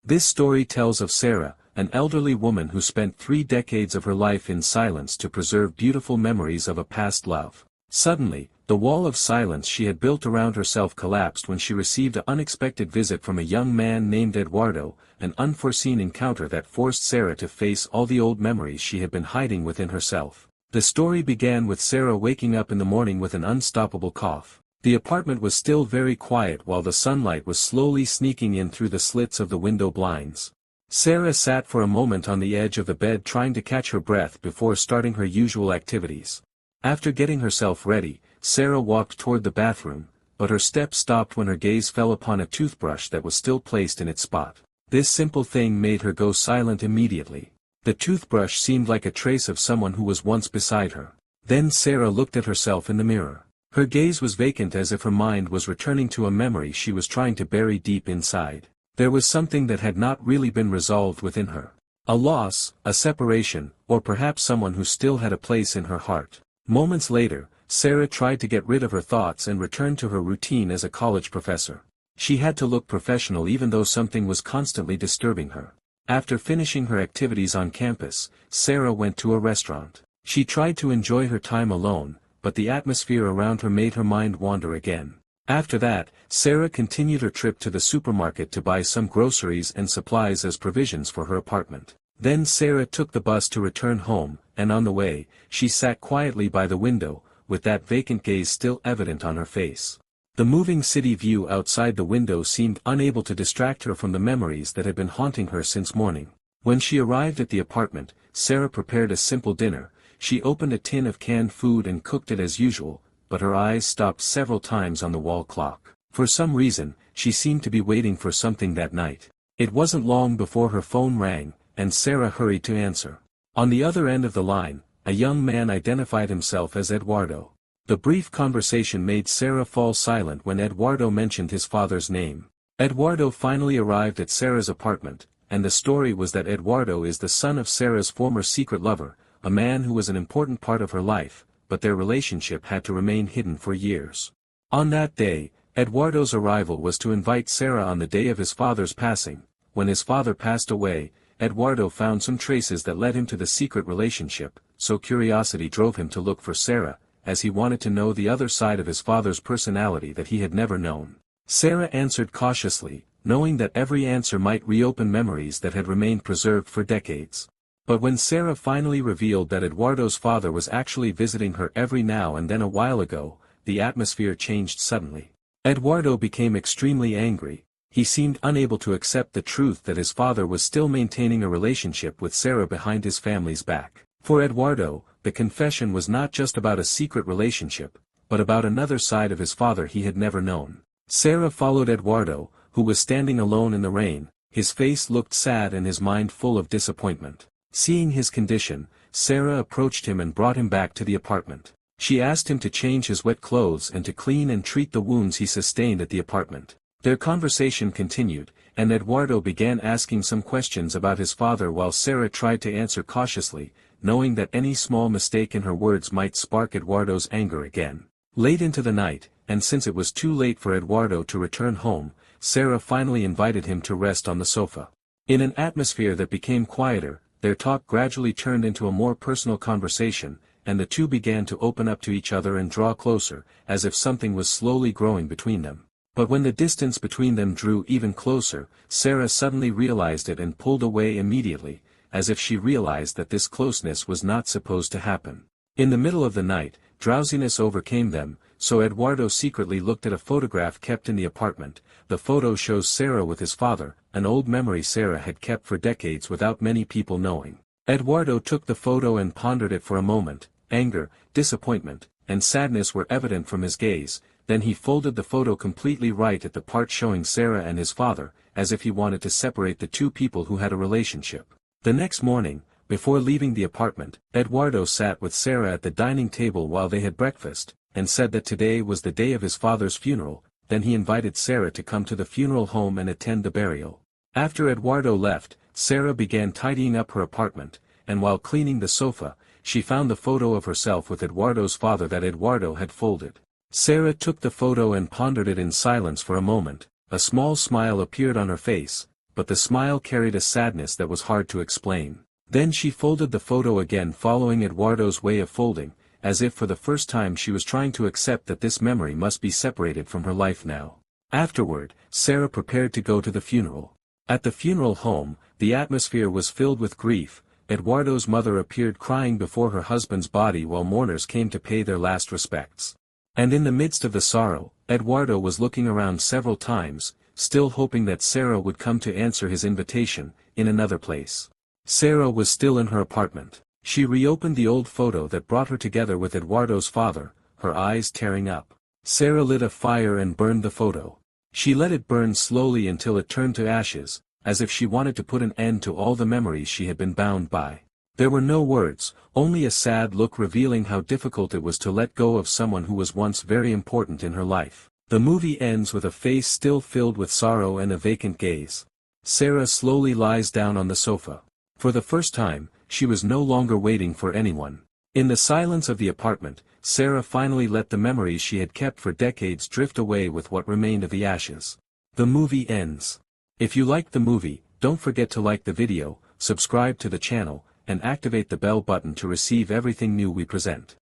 This story tells of Sarah, an elderly woman who spent 3 decades of her life in silence to preserve beautiful memories of a past love. Suddenly, the wall of silence she had built around herself collapsed when she received an unexpected visit from a young man named Eduardo, an unforeseen encounter that forced Sarah to face all the old memories she had been hiding within herself. The story began with Sarah waking up in the morning with an unstoppable cough. The apartment was still very quiet while the sunlight was slowly sneaking in through the slits of the window blinds. Sarah sat for a moment on the edge of the bed trying to catch her breath before starting her usual activities. After getting herself ready, Sarah walked toward the bathroom, but her steps stopped when her gaze fell upon a toothbrush that was still placed in its spot. This simple thing made her go silent immediately. The toothbrush seemed like a trace of someone who was once beside her. Then Sarah looked at herself in the mirror. Her gaze was vacant as if her mind was returning to a memory she was trying to bury deep inside. There was something that had not really been resolved within her. A loss, a separation, or perhaps someone who still had a place in her heart. Moments later, Sarah tried to get rid of her thoughts and returned to her routine as a college professor. She had to look professional even though something was constantly disturbing her. After finishing her activities on campus, Sarah went to a restaurant. She tried to enjoy her time alone, but the atmosphere around her made her mind wander again. After that, Sarah continued her trip to the supermarket to buy some groceries and supplies as provisions for her apartment. Then Sarah took the bus to return home, and on the way, she sat quietly by the window, with that vacant gaze still evident on her face. The moving city view outside the window seemed unable to distract her from the memories that had been haunting her since morning. When she arrived at the apartment, Sarah prepared a simple dinner. She opened a tin of canned food and cooked it as usual, but her eyes stopped several times on the wall clock. For some reason, she seemed to be waiting for something that night. It wasn't long before her phone rang, and Sarah hurried to answer. On the other end of the line, a young man identified himself as Eduardo. The brief conversation made Sarah fall silent when Eduardo mentioned his father's name. Eduardo finally arrived at Sarah's apartment, and the story was that Eduardo is the son of Sarah's former secret lover, a man who was an important part of her life, but their relationship had to remain hidden for years. On that day, Eduardo's arrival was to invite Sarah on the day of his father's passing. When his father passed away, Eduardo found some traces that led him to the secret relationship, so curiosity drove him to look for Sarah, as he wanted to know the other side of his father's personality that he had never known. Sarah answered cautiously, knowing that every answer might reopen memories that had remained preserved for decades. But when Sarah finally revealed that Eduardo's father was actually visiting her every now and then a while ago, the atmosphere changed suddenly. Eduardo became extremely angry. He seemed unable to accept the truth that his father was still maintaining a relationship with Sarah behind his family's back. For Eduardo, the confession was not just about a secret relationship, but about another side of his father he had never known. Sarah followed Eduardo, who was standing alone in the rain. His face looked sad and his mind full of disappointment. Seeing his condition, Sarah approached him and brought him back to the apartment. She asked him to change his wet clothes and to clean and treat the wounds he sustained at the apartment. Their conversation continued, and Eduardo began asking some questions about his father while Sarah tried to answer cautiously, knowing that any small mistake in her words might spark Eduardo's anger again. Late into the night, and since it was too late for Eduardo to return home, Sarah finally invited him to rest on the sofa. In an atmosphere that became quieter, their talk gradually turned into a more personal conversation, and the two began to open up to each other and draw closer, as if something was slowly growing between them. But when the distance between them drew even closer, Sarah suddenly realized it and pulled away immediately, as if she realized that this closeness was not supposed to happen. In the middle of the night, drowsiness overcame them, so Eduardo secretly looked at a photograph kept in the apartment. The photo shows Sarah with his father, an old memory Sarah had kept for decades without many people knowing. Eduardo took the photo and pondered it for a moment. Anger, disappointment, and sadness were evident from his gaze. Then he folded the photo completely right at the part showing Sarah and his father, as if he wanted to separate the two people who had a relationship. The next morning, before leaving the apartment, Eduardo sat with Sarah at the dining table while they had breakfast, and said that today was the day of his father's funeral. Then he invited Sarah to come to the funeral home and attend the burial. After Eduardo left, Sarah began tidying up her apartment, and while cleaning the sofa, she found the photo of herself with Eduardo's father that Eduardo had folded. Sarah took the photo and pondered it in silence for a moment. A small smile appeared on her face, but the smile carried a sadness that was hard to explain. Then she folded the photo again, following Eduardo's way of folding, as if for the first time she was trying to accept that this memory must be separated from her life now. Afterward, Sarah prepared to go to the funeral. At the funeral home, the atmosphere was filled with grief. Eduardo's mother appeared crying before her husband's body while mourners came to pay their last respects. And in the midst of the sorrow, Eduardo was looking around several times, still hoping that Sarah would come to answer his invitation, in another place. Sarah was still in her apartment. She reopened the old photo that brought her together with Eduardo's father, her eyes tearing up. Sarah lit a fire and burned the photo. She let it burn slowly until it turned to ashes, as if she wanted to put an end to all the memories she had been bound by. There were no words, only a sad look revealing how difficult it was to let go of someone who was once very important in her life. The movie ends with a face still filled with sorrow and a vacant gaze. Sarah slowly lies down on the sofa. For the first time, she was no longer waiting for anyone. In the silence of the apartment, Sarah finally let the memories she had kept for decades drift away with what remained of the ashes. The movie ends. If you liked the movie, don't forget to like the video, subscribe to the channel, and activate the bell button to receive everything new we present.